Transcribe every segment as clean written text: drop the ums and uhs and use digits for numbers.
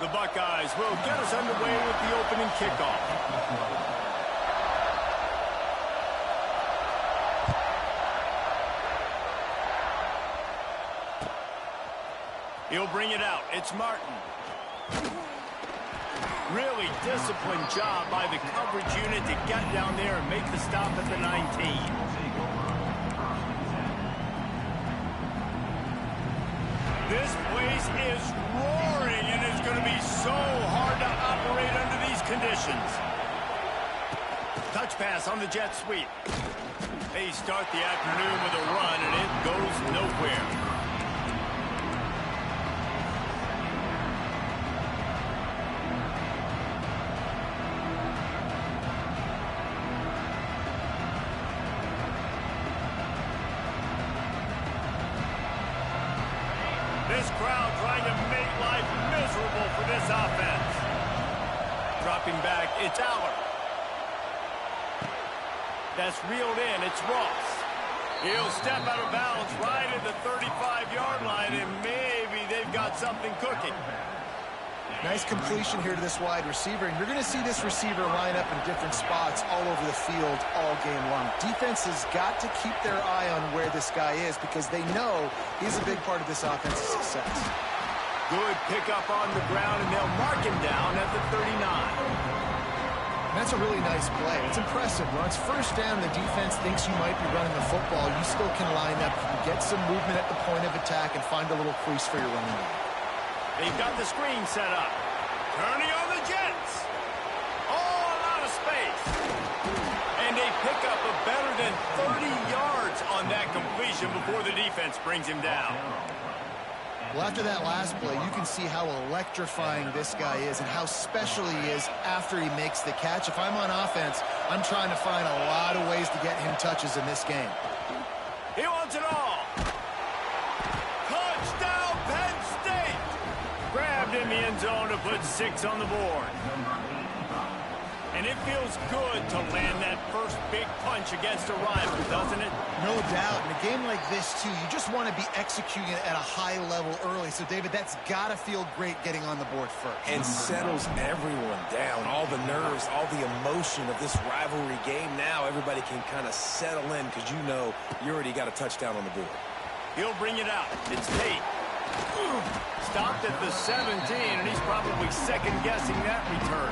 The Buckeyes will get us underway with the opening kickoff. He'll bring it out. It's Martin. Really disciplined job by the coverage unit to get down there and make the stop at the 19. This place is roaring, and it's going to be so hard to operate under these conditions. Touch pass on the jet sweep. They start the afternoon with a run, and it goes nowhere. This crowd trying to make life miserable for this offense. Dropping back, it's Aller. That's reeled in, it's Ross. He'll step out of bounds right at the 35-yard line, and maybe they've got something cooking. Nice completion here to this wide receiver, and you're going to see this receiver line up in different spots all over the field all game long. Defense has got to keep their eye on where this guy is because they know he's a big part of this offense's success. Good pickup on the ground, and they'll mark him down at the 39. And that's a really nice play. It's impressive. When it's first down, the defense thinks you might be running the football. You still can line up. You can get some movement at the point of attack and find a little crease for your running game. They've got the screen set up. Turning on the Jets. Oh, a lot of space. And they pick up a better than 30 yards on that completion before the defense brings him down. Well, after that last play, you can see how electrifying this guy is and how special he is after he makes the catch. If I'm on offense, I'm trying to find a lot of ways to get him touches in this game. He wants it all. Touchdown, Penn State. Grabbed in the end zone to put 6 on the board. And it feels good to land that first big punch against a rival, doesn't it? No doubt. In a game like this, too, you just want to be executing it at a high level early. So, David, that's got to feel great getting on the board first. And settles everyone down. All the nerves, all the emotion of this rivalry game. Now everybody can kind of settle in because you know you already got a touchdown on the board. He'll bring it out. It's Tate. Stopped at the 17, and he's probably second-guessing that return.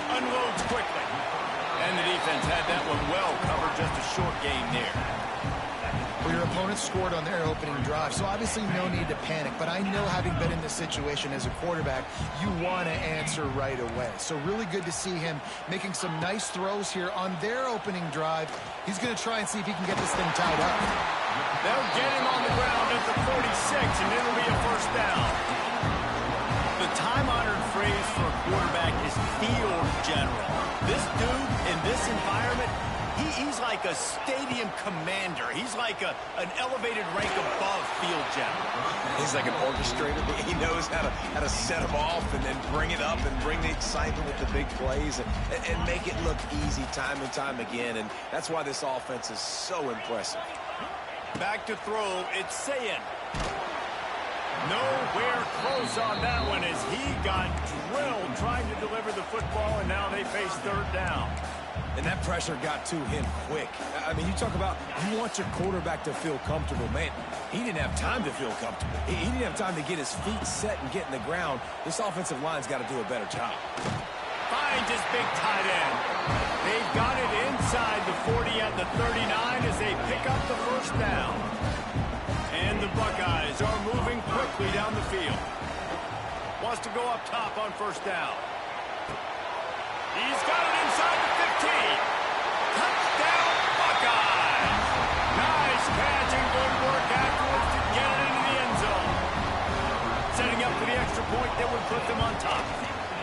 Unloads quickly. And the defense had that one well covered, just a short game there. Well, your opponent scored on their opening drive, so obviously no need to panic. But I know, having been in this situation as a quarterback, you want to answer right away. So really good to see him making some nice throws here on their opening drive. He's going to try and see if he can get this thing tied up. They'll get him on the ground at the 46, and it'll be a first down. The time-honored phrase for a quarterback is field general. This dude in this environment, he's like a stadium commander. He's like an elevated rank above field general. He's like an orchestrator. He knows how to set them off and then bring it up and bring the excitement with the big plays and make it look easy time and time again. And that's why this offense is so impressive. Back to throw, it's Sayin. Nowhere close on that one as he got drilled trying to deliver the football, and now they face third down. And that pressure got to him quick. I mean, you talk about you want your quarterback to feel comfortable. Man, he didn't have time to feel comfortable. He didn't have time to get his feet set and get in the ground. This offensive line's got to do a better job. Finds his big tight end. They've got it inside the 40 at the 39 as they pick up the first down. And the Buckeyes are moving quickly down the field. Wants to go up top on first down. He's got it inside the 15. Touchdown, Buckeyes. Nice catch and good work afterwards to get it into the end zone. Setting up for the extra point that would put them on top.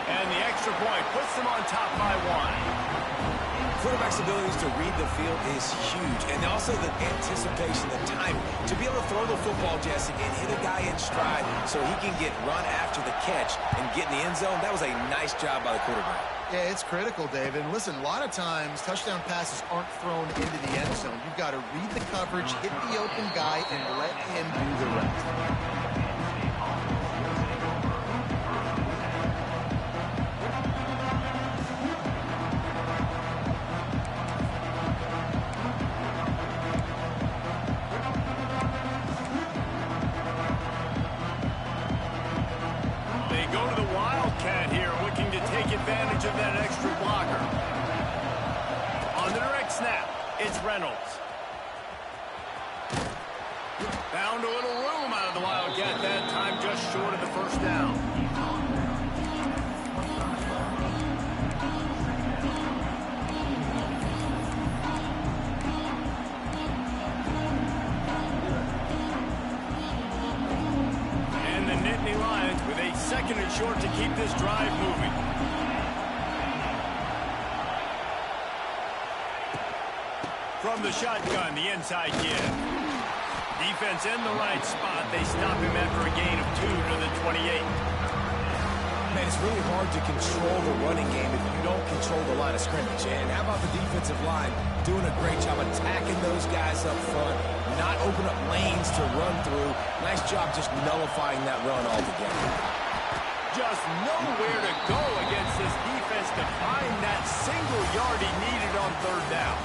And the extra point puts them on top by 1. quarterback's abilities to read the field is huge. And also the anticipation, the time to be able to throw the football, Jesse, and hit a guy in stride so he can get run after the catch and get in the end zone. That was a nice job by the quarterback. Yeah, it's critical, David. And listen, a lot of times touchdown passes aren't thrown into the end zone. You've got to read the coverage, hit the open guy, and let him do the rest. Advantage of that extra blocker. On the direct snap, it's Reynolds. Found a little room out of the Wildcat that time, just short of the first down. And the Nittany Lions with a second and short to keep this drive moving. From the shotgun, the inside give. Defense in the right spot. They stop him after a gain of 2 to the 28. Man, it's really hard to control the running game if you don't control the line of scrimmage. And how about the defensive line doing a great job attacking those guys up front, not open up lanes to run through. Nice job just nullifying that run altogether. Just nowhere to go against this defense to find that single yard he needed on third down.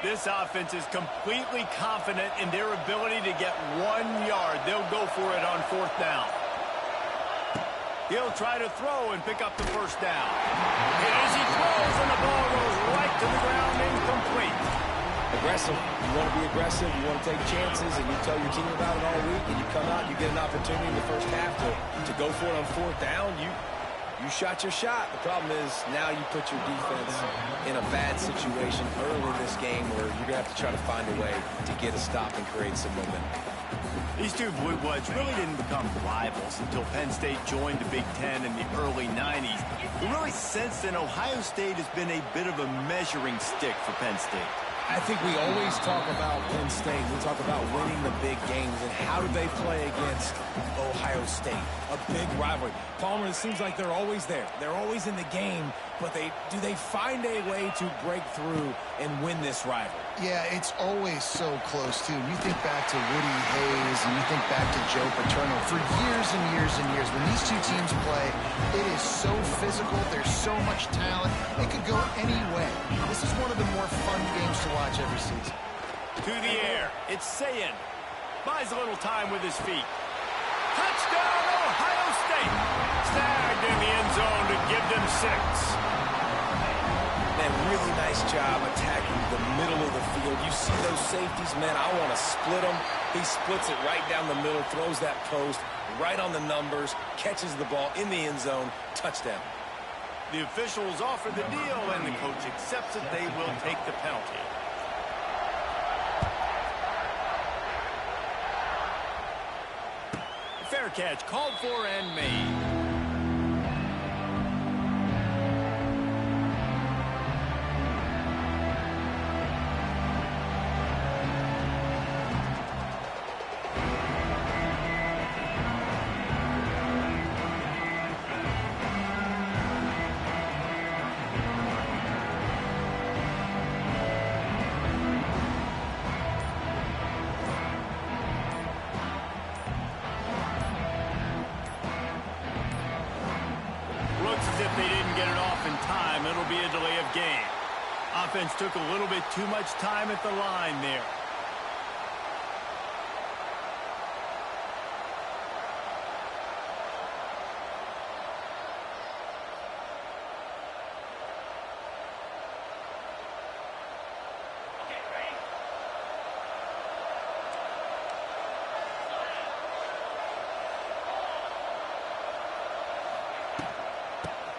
This offense is completely confident in their ability to get 1 yard. They'll go for it on fourth down. He'll try to throw and pick up the first down. And as he throws, and the ball goes right to the ground, incomplete. Aggressive. You want to be aggressive. You want to take chances, and you tell your team about it all week, and you come out, you get an opportunity in the first half to go for it on fourth down. You shot your shot. The problem is now you put your defense in a bad situation early in this game where you're going to have to try to find a way to get a stop and create some momentum. These two Blue Bloods really didn't become rivals until Penn State joined the Big Ten in the early 90s. We really sensed that Ohio State has been a bit of a measuring stick for Penn State. I think we always talk about Penn State. We talk about winning the big games and how do they play against Ohio State, a big rivalry. Palmer, it seems like they're always there. They're always in the game, but do they find a way to break through and win this rivalry? Yeah, it's always so close, too. You think back to Woody Hayes and you think back to Joe Paterno. For years and years and years, when these two teams play, it is so physical. There's so much talent. It could go any way. This is one of the more fun games to watch every season. To the air, it's Sayin. Buys a little time with his feet. Touchdown, Ohio State. Snagged in the end zone to give them 6. Man, really nice job attacking the middle of the field. You see those safeties, man, I want to split them. He splits it right down the middle, throws that post right on the numbers, catches the ball in the end zone, touchdown. The officials offer the deal, and the coach accepts it. They will take the penalty. Fair catch, called for and made. If they didn't get it off in time, it'll be a delay of game. Offense took a little bit too much time at the line there.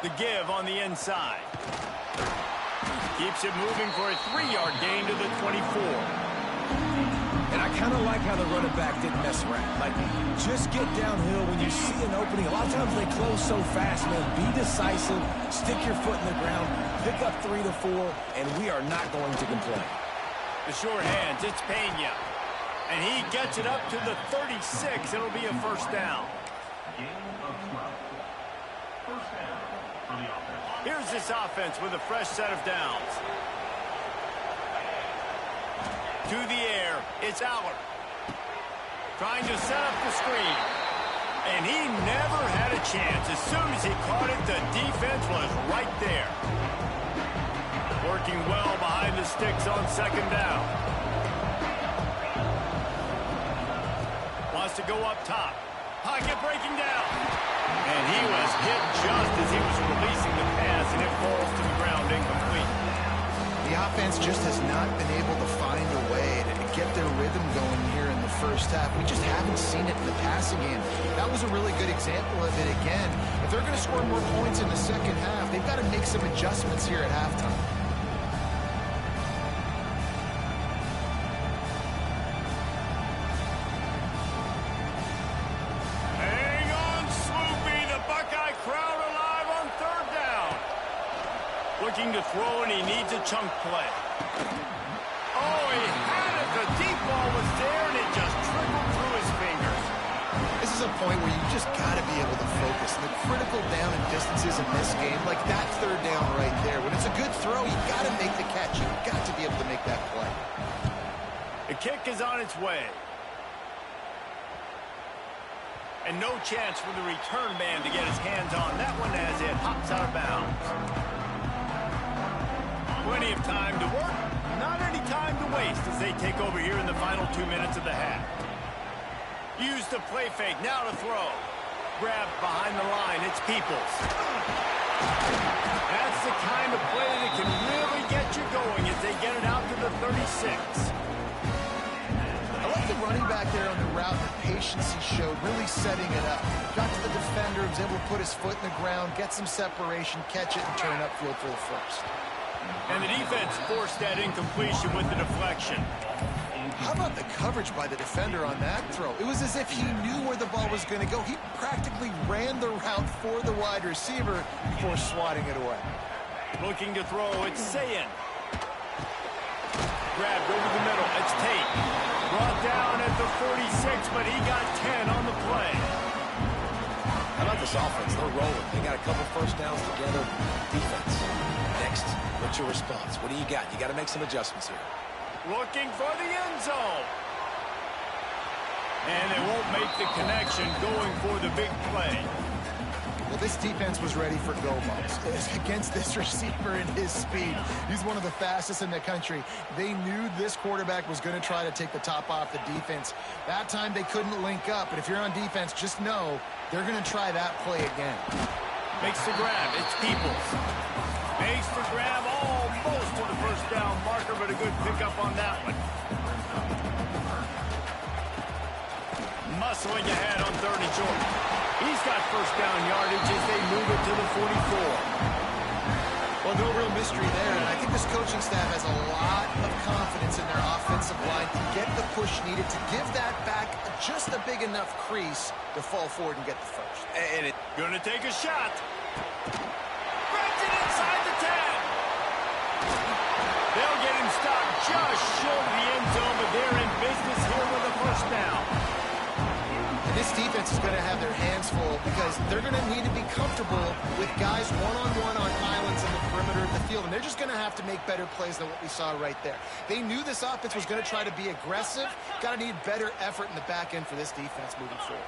The give on the inside. Keeps it moving for a 3-yard gain to the 24. And I kind of like how the running back didn't mess around. Like, just get downhill when you see an opening. A lot of times they close so fast, man. Be decisive, stick your foot in the ground, pick up 3 to 4, and we are not going to complain. The short hands, it's Pena. And he gets it up to the 36. It'll be a first down. Here's this offense with a fresh set of downs. To the air, it's Aller. Trying to set up the screen. And he never had a chance. As soon as he caught it, the defense was right there. Working well behind the sticks on second down. Wants to go up top. Pocket breaking down. And he was hit just as he was releasing the pass, and it falls to the ground incomplete. The offense just has not been able to find a way to get their rhythm going here in the first half. We just haven't seen it in the passing game. That was a really good example of it again. If they're going to score more points in the second half, they've got to make some adjustments here at halftime. Hang on, Swoopy. The Buckeye crowd alive on third down. Looking to throw, and he needs a chunk play. Oh, he had it. The deep ball was there, and it just trickled through his fingers. This is a point where you just got to be able to focus. The critical down and distances in this game, like that third down right there. When it's a good throw, you got to make the catch. You've got to be able to make that play. The kick is on its way. And no chance for the return man to get his hands on that one as it hops out of bounds. Plenty of time to work, not any time to waste as they take over here in the final 2 minutes of the half. Use the play fake, now to throw. Grab behind the line, it's Peoples. That's the kind of play that can really get you going as they get it out to the 36. I like the running back there on the route, the patience he showed, really setting it up. Got to the defender, was able to put his foot in the ground, get some separation, catch it, and turn upfield for the first. And the defense forced that incompletion with the deflection. How about the coverage by the defender on that throw? It was as if he knew where the ball was going to go. He practically ran the route for the wide receiver before swatting it away. Looking to throw, it's Sayin. Grabbed over the middle, it's Tate. Brought down at the 46, but he got 10 on the play. How about this offense? They're rolling. They got a couple first downs together. Defense. Next, what's your response? What do you got? You got to make some adjustments here. Looking for the end zone. And they won't make the connection going for the big play. Well, this defense was ready for go months against this receiver and his speed. He's one of the fastest in the country. They knew this quarterback was going to try to take the top off the defense. That time they couldn't link up, but if you're on defense, just know they're going to try that play again. Makes the grab. It's Peoples. Makes the grab almost to the first down marker, but a good pickup on that one. Muscling ahead on third and short. He's got first down yardage as they move it to the 44. Well, no real mystery there, and I think this coaching staff has a lot of confidence in their offensive line to get the push needed to give that back just a big enough crease to fall forward and get the first. And it's going to take a shot. Grabs it inside the 10. They'll get him stopped just short of the end zone, but they're in business here with a first down. And this defense is going to have their hands full because they're going to need to be comfortable with guys one-on-one on islands in the perimeter of the field, and they're just going to have to make better plays than what we saw right there. They knew this offense was going to try to be aggressive. Got to need better effort in the back end for this defense moving forward.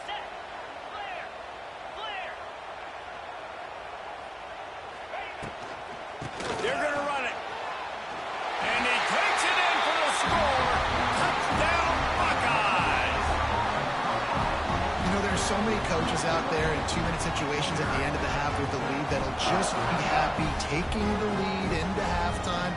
They're going to run it. And he takes it in for the score. Touchdown, Buckeyes. You know, there's so many coaches out there in 2-minute situations at the end of the half with the lead that'll just be happy taking the lead into halftime.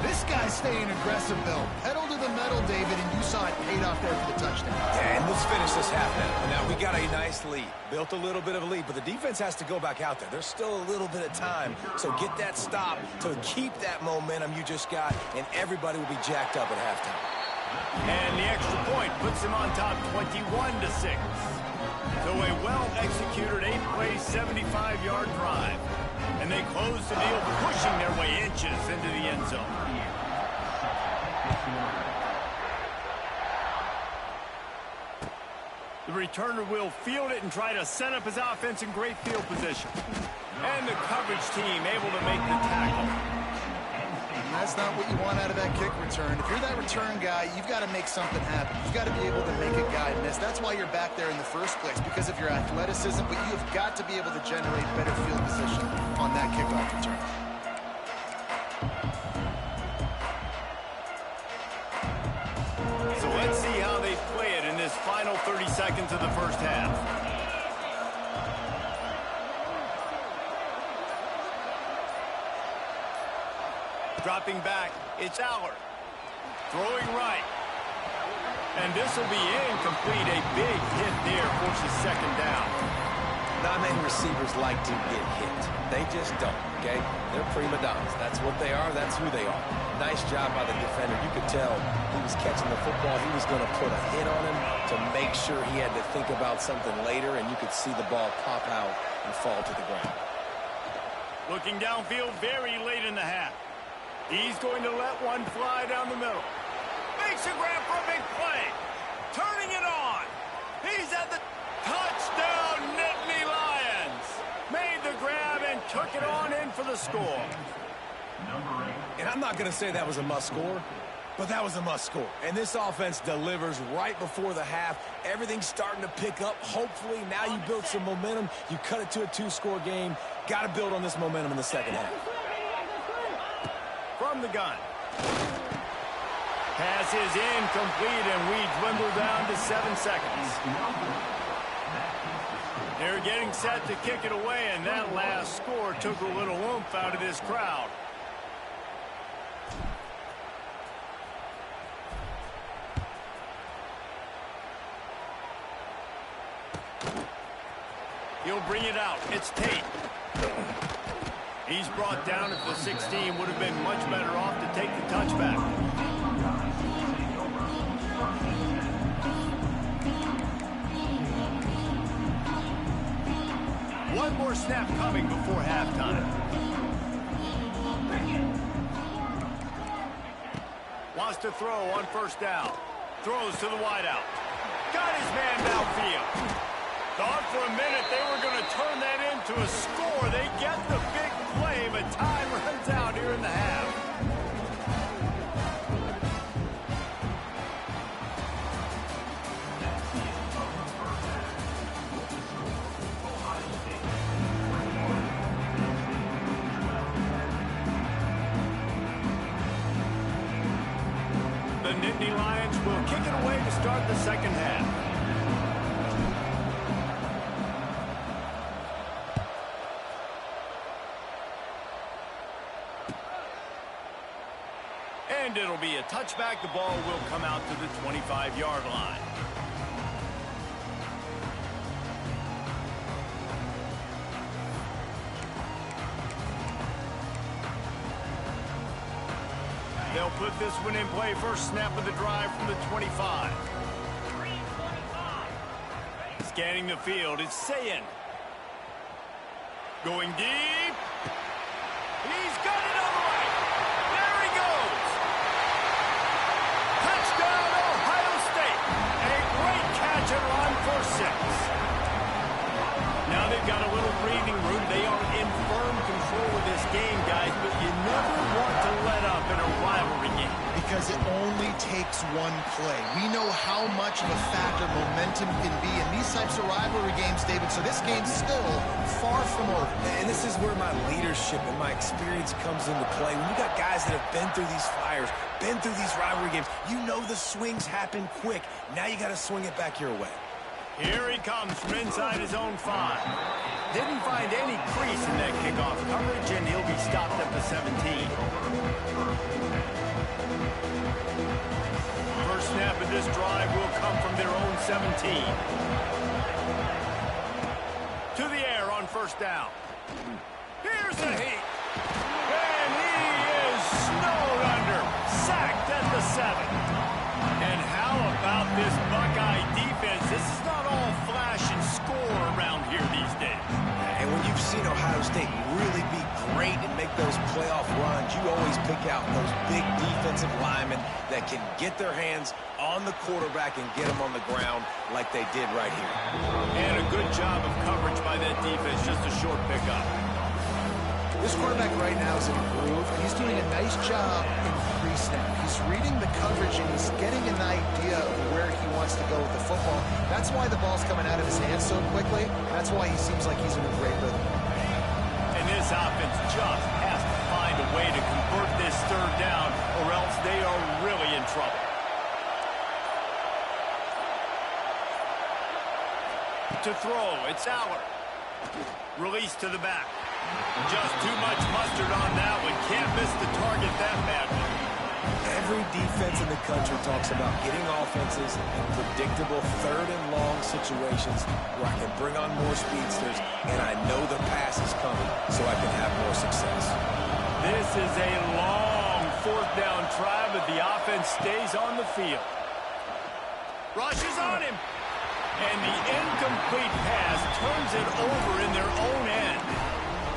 This guy's staying aggressive, though. Pedal to the metal. battle, David, and you saw it paid off there for the touchdown. Yeah, and let's finish this half now. Now we got a nice lead. Built a little bit of a lead, but the defense has to go back out there. There's still a little bit of time. So get that stop to keep that momentum you just got, and everybody will be jacked up at halftime. And the extra point puts them on top 21-6. So a well-executed 8-play, 75-yard drive. And they close the deal, pushing their way inches into the end zone. The returner will field it and try to set up his offense in great field position. And the coverage team able to make the tackle. And that's not what you want out of that kick return. If you're that return guy, you've got to make something happen. You've got to be able to make a guy miss. That's why you're back there in the first place, because of your athleticism, but you've got to be able to generate better field position on that kickoff return. So let's see how they play it in this final 30 seconds of the first half. Dropping back, it's Aller. Throwing right. And this will be incomplete. A big hit there forces second down. Not many receivers like to get hit. They just don't, okay? They're prima donnas. That's what they are. That's who they are. Nice job by the defender. You could tell he was catching the football. He was going to put a hit on him to make sure he had to think about something later, and you could see the ball pop out and fall to the ground. Looking downfield very late in the half. He's going to let one fly down the middle. Makes a grab for a big play. Turning it on. He's at the touchdown, Nittany Lions. Made the grab and took it on in for the score. And I'm not going to say that was a must score, but that was a must score. And this offense delivers right before the half. Everything's starting to pick up. Hopefully now you build some momentum. You cut it to a 2-score game. Got to build on this momentum in the second half. From the gun. Pass is incomplete, and we dwindle down to 7 seconds. They're getting set to kick it away, and that last score took a little oomph out of this crowd. He'll bring it out. It's Tate. He's brought down at the 16. Would have been much better off to take the touchback. One more snap coming before halftime. Wants to throw on first down. Throws to the wideout. Got his man downfield. Thought for a minute they were going to turn that into a score. They get the big play, but time runs out here in the half. The Nittany Lions will kick it away to start the second half. And it'll be a touchback. The ball will come out to the 25-yard line. They'll put this one in play. First snap of the drive from the 25. Scanning the field, it's Sayin. Going deep. He's got it on the right. There he goes. Touchdown, Ohio State. A great catch and run for 6. Now they've got a little breathing room. They are in firm control of this game, guys, but you never want to let up in a rivalry game. Because it only takes one play. We know how much of a factor momentum can be in these types of rivalry games, David, so this game's still far from over. And this is where my leadership and my experience comes into play. When you got guys that have been through these fires, been through these rivalry games, you know the swings happen quick. Now you got to swing it back your way. Here he comes from inside his own 5. Didn't find any crease in that kickoff coverage, and he'll be stopped at the 17. half of this drive will come from their own 17. To the air on first down. Here's the heat. And he is snowed under. Sacked at the 7. And how about this Buckeye defense? This is not all flash and score around here these days. And when you've seen Ohio State really be great and make those playoff runs, you always pick out those big defensive linemen that can get their hands on the quarterback and get him on the ground like they did right here. And a good job of coverage by that defense, just a short pickup. This quarterback right now is in a groove. He's doing a nice job in pre-snap. He's reading the coverage, and he's getting an idea of where he wants to go with the football. That's why the ball's coming out of his hands so quickly. That's why he seems like he's in a great rhythm. And this offense just has to find a way to convert this third down, or else they are really in trouble. To throw, it's Aller. Release to the back. Just too much mustard on that one. Can't miss the target that badly. Every defense in the country talks about getting offenses in predictable third and long situations where I can bring on more speedsters and I know the pass is coming so I can have more success. This is a long fourth down try, but the offense stays on the field. Rushes on him. And the incomplete pass turns it over in their own end.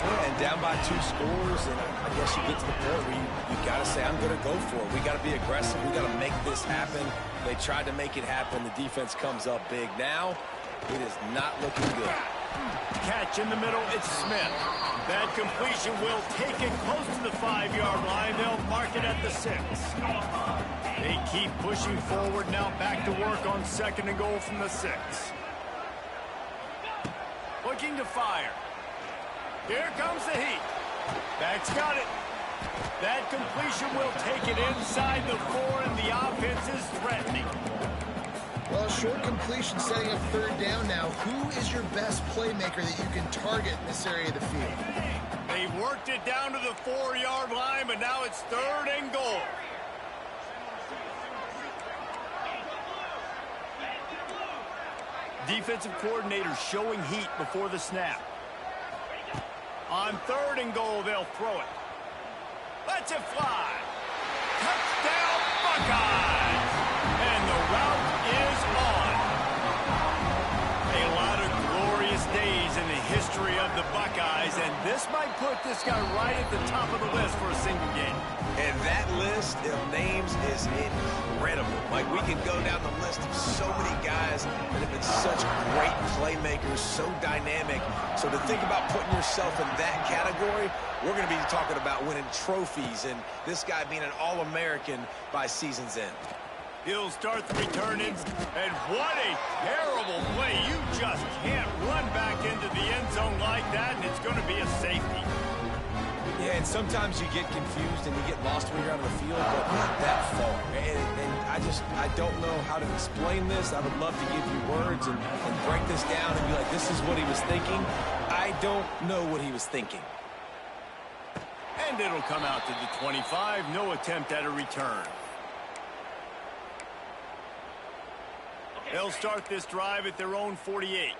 And down by 2 scores, and I guess you get to the point where you got to say, I'm going to go for it. We got to be aggressive. We got to make this happen. They tried to make it happen. The defense comes up big. Now, it is not looking good. Catch in the middle, it's Smith. That completion will take it close to the 5-yard line. They'll mark it at the 6. They keep pushing forward, now back to work on second and goal from the 6. Looking to fire. Here comes the heat. Back's got it. That completion will take it inside the 4, and the offense is threatening. Well, short completion setting up third down now. Who is your best playmaker that you can target in this area of the field? They worked it down to the 4-yard line, but now it's third and goal. Defensive coordinator showing heat before the snap. On third and goal, they'll throw it. Lets it fly. Touchdown, Buckeyes! And the route is on. A lot of glorious days in the history of the Buckeyes, and this might put this guy right at the top of the list for a single game. And that list of names is incredible. Like, we can go down the list of so many guys that have been such great playmakers, so dynamic. So to think about putting yourself in that category, we're going to be talking about winning trophies and this guy being an All-American by season's end. He'll start the return in, and what a terrible play. You just can't run back into the end zone like that, and it's going to be a safety. Yeah, and sometimes you get confused and you get lost when you're out of the field, but not that far. And I don't know how to explain this. I would love to give you words and break this down and be like, this is what he was thinking. I don't know what he was thinking. And it'll come out to the 25. No attempt at a return. They'll start this drive at their own 48.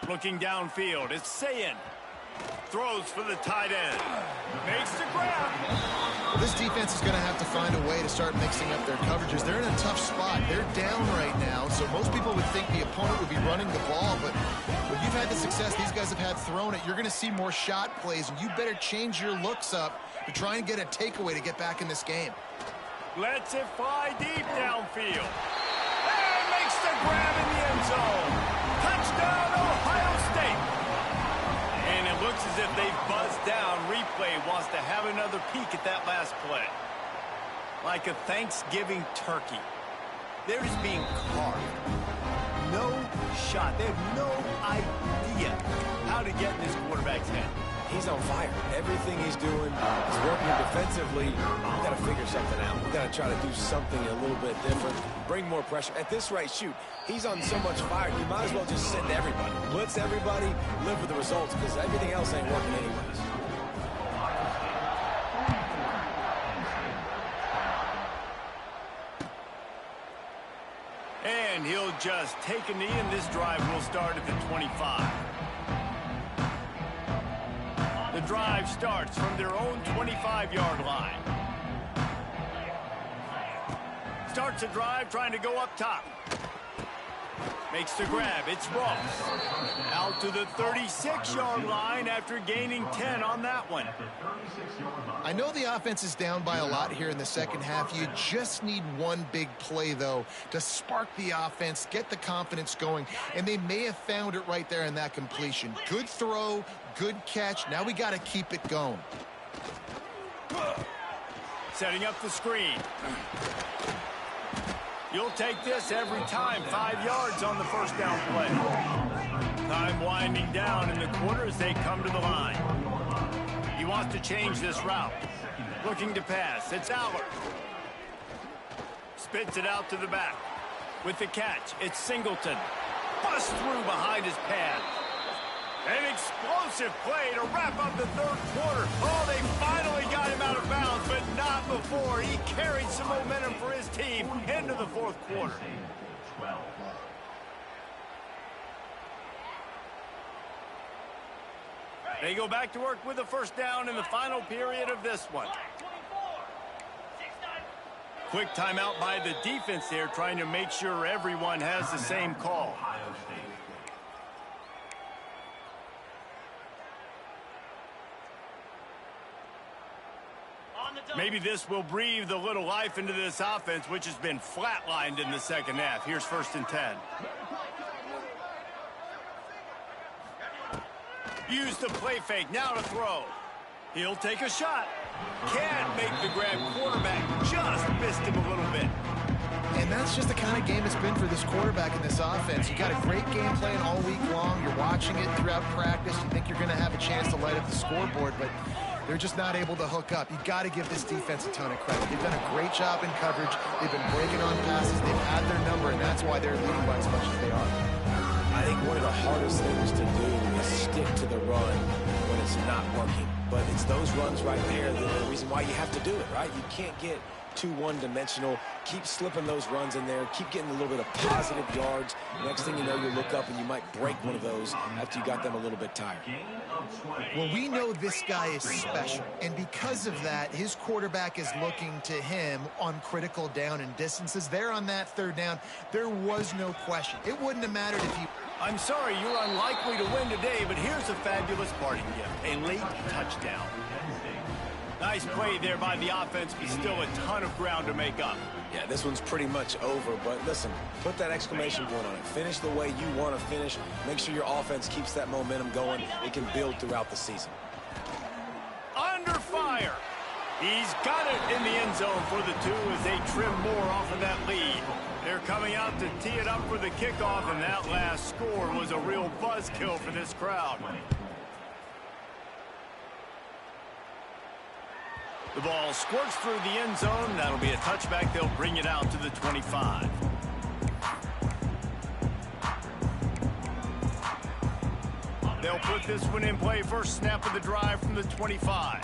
Looking downfield, it's Sayin. Throws for the tight end. Makes the grab. Well, this defense is going to have to find a way to start mixing up their coverages. They're in a tough spot. They're down right now, so most people would think the opponent would be running the ball, but when you've had the success these guys have had throwing it, you're going to see more shot plays, and you better change your looks up to try and get a takeaway to get back in this game. Lets it fly deep downfield. And makes the grab in the end zone. Touchdown, Ohio State. And it looks as if they've buzzed down. Replay wants to have another peek at that last play. Like a Thanksgiving turkey. They're just being carved. No shot. They have no idea how to get in this quarterback's head. He's on fire. Everything he's doing is working defensively. We've got to figure something out. We've got to try to do something a little bit different, bring more pressure. At this rate, shoot, he's on so much fire, you might as well just send everybody. Blitz everybody, live with the results, because everything else ain't working anyways. And he'll just take a knee, and this drive will start at the 25. The drive starts from their own 25-yard line. Starts a drive trying to go up top. Makes the grab. It's Ross. Out to the 36-yard line after gaining 10 on that one. I know the offense is down by a lot here in the second half. You just need one big play, though, to spark the offense, get the confidence going, and they may have found it right there in that completion. Good throw, good catch. Now we got to keep it going. Setting up the screen. You'll take this every time. 5 yards on the first down play. Time winding down in the quarter as they come to the line. He wants to change this route. Looking to pass. It's Aller. Spits it out to the back. With the catch, it's Singleton. Bust through behind his pad. An explosive play to wrap up the third quarter. Oh, they finally got him out of bounds, but not before. He carried some momentum for his team into the fourth quarter. They go back to work with a first down in the final period of this one. Quick timeout by the defense there, trying to make sure everyone has the same call. Maybe this will breathe a little life into this offense, which has been flatlined in the second half. Here's 1st and 10. Use the play fake, now to throw. He'll take a shot. Can't make the grab. Quarterback just missed him a little bit. And that's just the kind of game it's been for this quarterback in this offense. You got a great game plan all week long. You're watching it throughout practice. You think you're going to have a chance to light up the scoreboard, but they're just not able to hook up. You got to give this defense a ton of credit. They've done a great job in coverage. They've been breaking on passes. They've had their number, and that's why they're leading by as much as they are. I think one of the hardest things to do is stick to the run when it's not working. But it's those runs right there that are the reason why you have to do it, right? You can't get too one-dimensional. Keep slipping those runs in there. Keep getting a little bit of positive yards. Next thing you know, you look up and you might break one of those after you got them a little bit tired. Well, we know this guy is special, and because of that, his quarterback is looking to him on critical down and distances. There on that third down, there was no question. It wouldn't have mattered if he... I'm sorry, you're unlikely to win today, but here's a fabulous parting gift. A late touchdown. Nice play there by the offense, but still a ton of ground to make up. Yeah, this one's pretty much over, but listen, put that exclamation point on it. Finish the way you want to finish. Make sure your offense keeps that momentum going. It can build throughout the season. Under fire. He's got it in the end zone for the two as they trim more off of that lead. They're coming out to tee it up for the kickoff, and that last score was a real buzzkill for this crowd. The ball squirts through the end zone. That'll be a touchback. They'll bring it out to the 25. They'll put this one in play. First snap of the drive from the 25.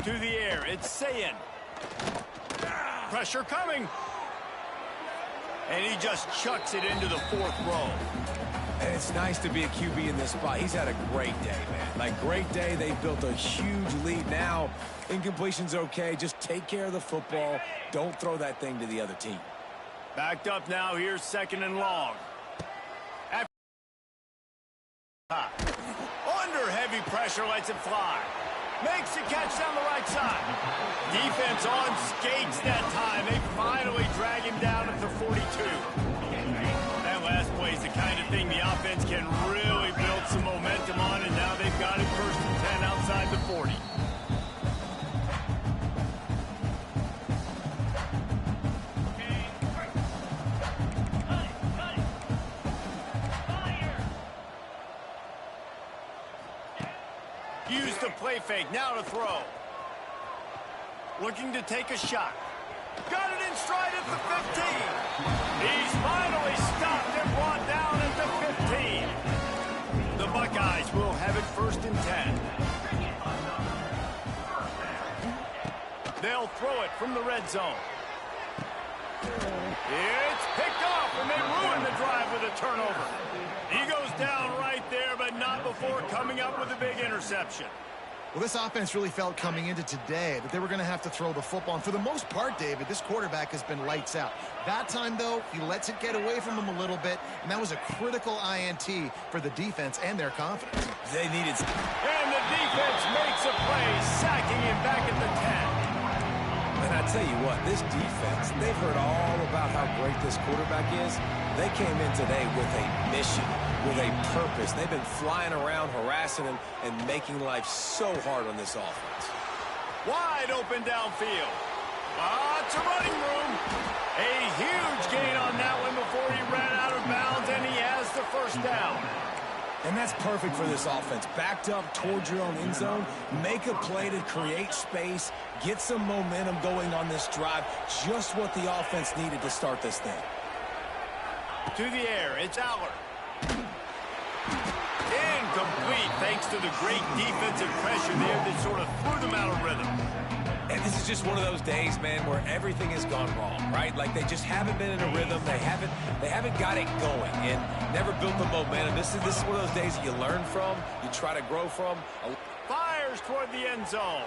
To the air. It's Sayin. Pressure coming. And he just chucks it into the fourth row. And it's nice to be a QB in this spot. He's had a great day, man. Like, great day. They built a huge lead. Now, incompletion's okay. Just take care of the football. Don't throw that thing to the other team. Backed up now. Here's 2nd and long. Under heavy pressure, lets it fly. Makes the catch down the right side. Defense on skates that time. They finally drag him down at the 42. That last play is the kind of thing the offense can really build some momentum on, and now they've got it 1st and 10 outside the 40. Use the play fake. Now to throw. Looking to take a shot. Got it in stride at the 15. He's finally stopped and brought down at the 15. The Buckeyes will have it 1st and 10. They'll throw it from the red zone. It's picked off, and they ruin the drive with a turnover. He goes down right there, but not before coming up with a big interception. Well, this offense really felt coming into today that they were going to have to throw the football. And for the most part, David, this quarterback has been lights out. That time, though, he lets it get away from him a little bit, and that was a critical INT for the defense and their confidence. They needed... And the defense makes a play, sacking him back at the 10. And I tell you what, this defense, they've heard all about how great this quarterback is. They came in today with a mission, with a purpose. They've been flying around, harassing him, and making life so hard on this offense. Wide open downfield. Lots of running room. A huge gain on that one before he ran out of bounds, and he has the 1st down. And that's perfect for this offense. Backed up towards your own end zone, make a play to create space, get some momentum going on this drive. Just what the offense needed to start this thing. To the air, it's Aller. Incomplete thanks to the great defensive pressure there that sort of threw them out of rhythm. And this is just one of those days, man, where everything has gone wrong, right? Like they just haven't been in a rhythm. They haven't got it going and never built the momentum. This is one of those days that you learn from, you try to grow from. Fires toward the end zone.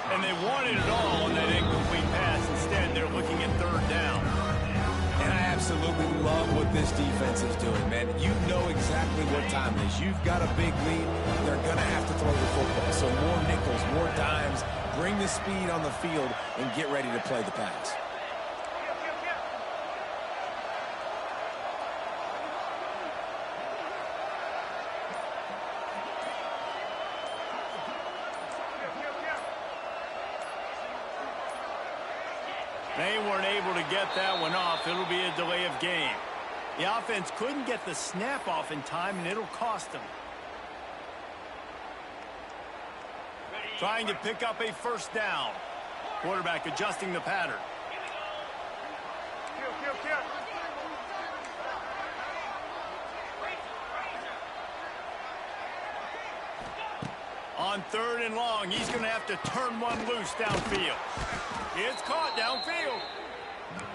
And they wanted it all on that incomplete pass. Instead, they're looking at 3rd down. And I absolutely love what this defense is doing, man. You know exactly what time it is. You've got a big lead. They're going to have to throw the football. So more nickels, more dimes. Bring the speed on the field and get ready to play the pass. They weren't able to get that one off. It'll be a delay of game. The offense couldn't get the snap off in time, and it'll cost them. Trying to pick up a 1st down. Quarterback adjusting the pattern. On 3rd and long, he's going to have to turn one loose downfield. It's caught downfield.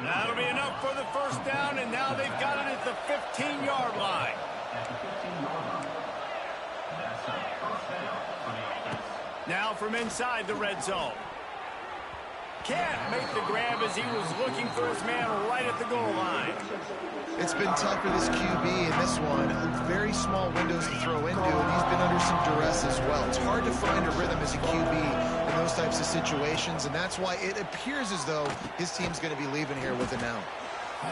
That'll be enough for the 1st down, and now they've got it at the 15-yard line. Now from inside the red zone. Can't make the grab as he was looking for his man right at the goal line. It's been tough for this QB in this one. Very small windows to throw into, and he's been under some duress as well. It's hard to find a rhythm as a QB in those types of situations, and that's why it appears as though his team's going to be leaving here with an out.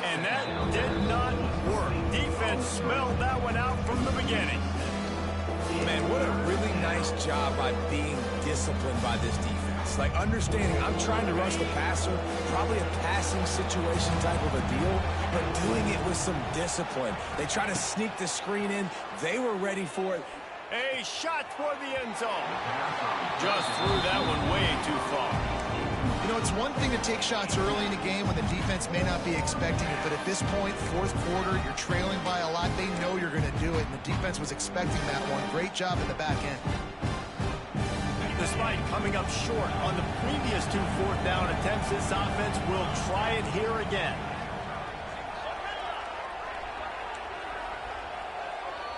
And that did not work. Defense smelled that one out from the beginning. Man, what a really nice job by being disciplined by this defense. Like understanding I'm trying to rush the passer, probably a passing situation type of a deal, but doing it with some discipline. They try to sneak the screen in. They were ready for it. A shot toward the end zone. Just threw that one way too far. You know, it's one thing to take shots early in a game when the defense may not be expecting it, but at this point, 4th quarter, you're trailing by a lot. They know you're going to do it, and the defense was expecting that one. Great job in the back end. Despite coming up short on the previous 2 4th down attempts, this offense will try it here again.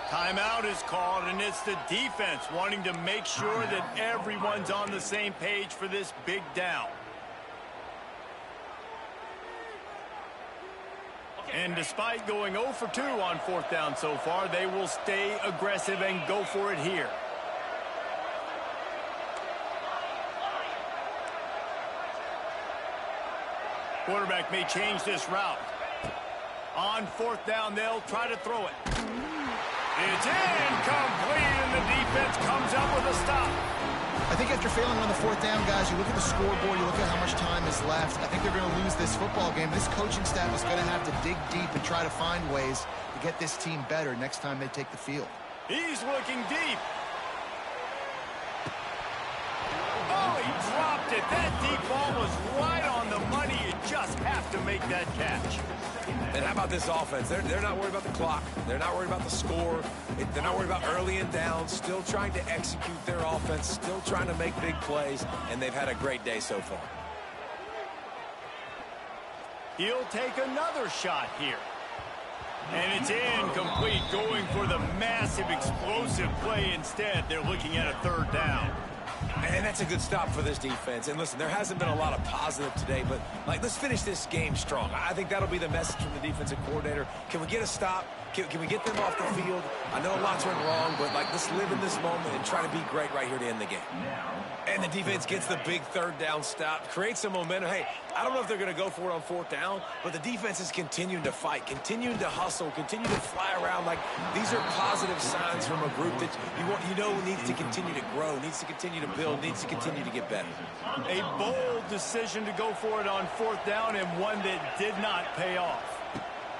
Timeout is called, and it's the defense wanting to make sure that everyone's on the same page for this big down. And despite going 0 for 2 on 4th down so far, they will stay aggressive and go for it here. Quarterback may change this route. On 4th down, they'll try to throw it. It's incomplete, and the defense comes up with a stop. I think after failing on the 4th down, guys, you look at the scoreboard, you look at how much time is left. I think they're going to lose this football game. This coaching staff is going to have to dig deep and try to find ways to get this team better next time they take the field. He's looking deep. dropped it. That deep ball was right on the money. You just have to make that catch. And how about this offense? They're not worried about the clock. They're not worried about the score. They're not worried about early and down. Still trying to execute their offense. Still trying to make big plays. And they've had a great day so far. He'll take another shot here. And it's incomplete, going for the massive explosive play instead. They're looking at a third down. And that's a good stop for this defense. And listen, there hasn't been a lot of positive today, but let's finish this game strong. I think that'll be the message from the defensive coordinator. Can we get a stop? Can we get them off the field? I know a lot's went wrong, but let's live in this moment and try to be great right here to end the game. And the defense gets the big third down stop, creates some momentum. Hey, I don't know if they're going to go for it on fourth down, but the defense is continuing to fight, continuing to hustle, continue to fly around. These are positive signs from a group that you know needs to continue to grow, needs to continue to build, needs to continue to get better. A bold decision to go for it on fourth down, and one that did not pay off.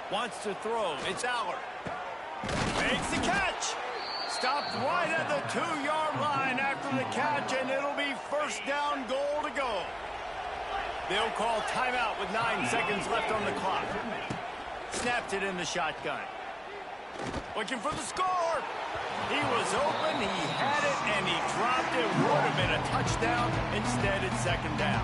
Wants to throw. It's Aller. Makes the catch. Stopped right at the 2-yard line after the catch, and it'll be first down, goal to go. They'll call timeout with 9 seconds left on the clock. Snapped it in the shotgun. Looking for the score. He was open, he had it, and he dropped it. Would have been a touchdown. Instead, it's second down.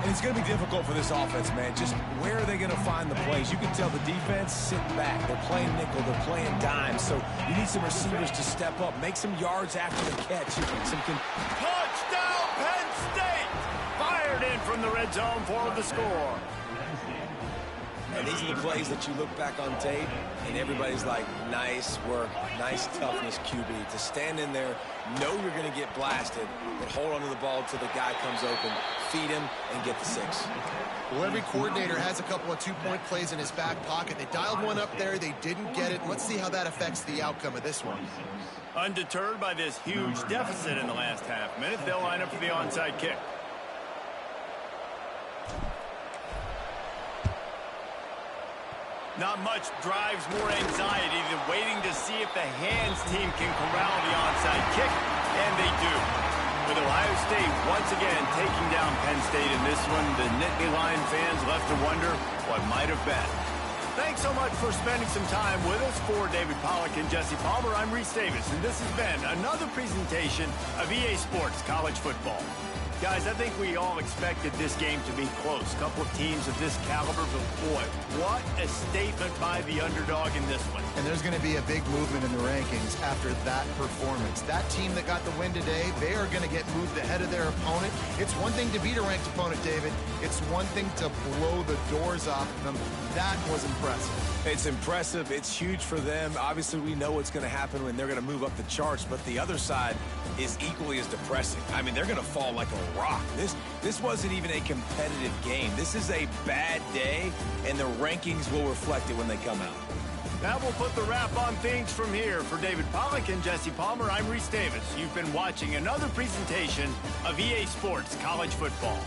And it's going to be difficult for this offense, man. Just where are they going to find the plays? You can tell the defense sitting back. They're playing nickel. They're playing dime. So you need some receivers to step up, make some yards after the catch. Touchdown, Penn State! Fired in from the red zone for the score. And these are the plays that you look back on tape, and everybody's like, nice work, nice toughness, QB. To stand in there, know you're going to get blasted, but hold on to the ball until the guy comes open, feed him, and get the 6. Well, every coordinator has a couple of two-point plays in his back pocket. They dialed one up there. They didn't get it. Let's see how that affects the outcome of this one. Undeterred by this huge deficit in the last half minute, they'll line up for the onside kick. Not much drives more anxiety than waiting to see if the hands team can corral the onside kick, and they do. With Ohio State once again taking down Penn State in this one, the Nittany Lion fans left to wonder what might have been. Thanks so much for spending some time with us. For David Pollack and Jesse Palmer, I'm Reese Davis, and this has been another presentation of EA Sports College Football. Guys, I think we all expected this game to be close. A couple of teams of this caliber, but boy, what a statement by the underdog in this one. And there's going to be a big movement in the rankings after that performance. That team that got the win today, they are going to get moved ahead of their opponent. It's one thing to beat a ranked opponent, David. It's one thing to blow the doors off them. That was impressive. It's impressive. It's huge for them. Obviously, we know what's going to happen when they're going to move up the charts, but the other side is equally as depressing. I mean, they're going to fall like a rock. This wasn't even a competitive game. This is a bad day, and the rankings will reflect it when they come out. That will put the wrap on things from here. For David Pollack and Jesse Palmer, I'm Reese Davis. You've been watching another presentation of EA Sports College Football.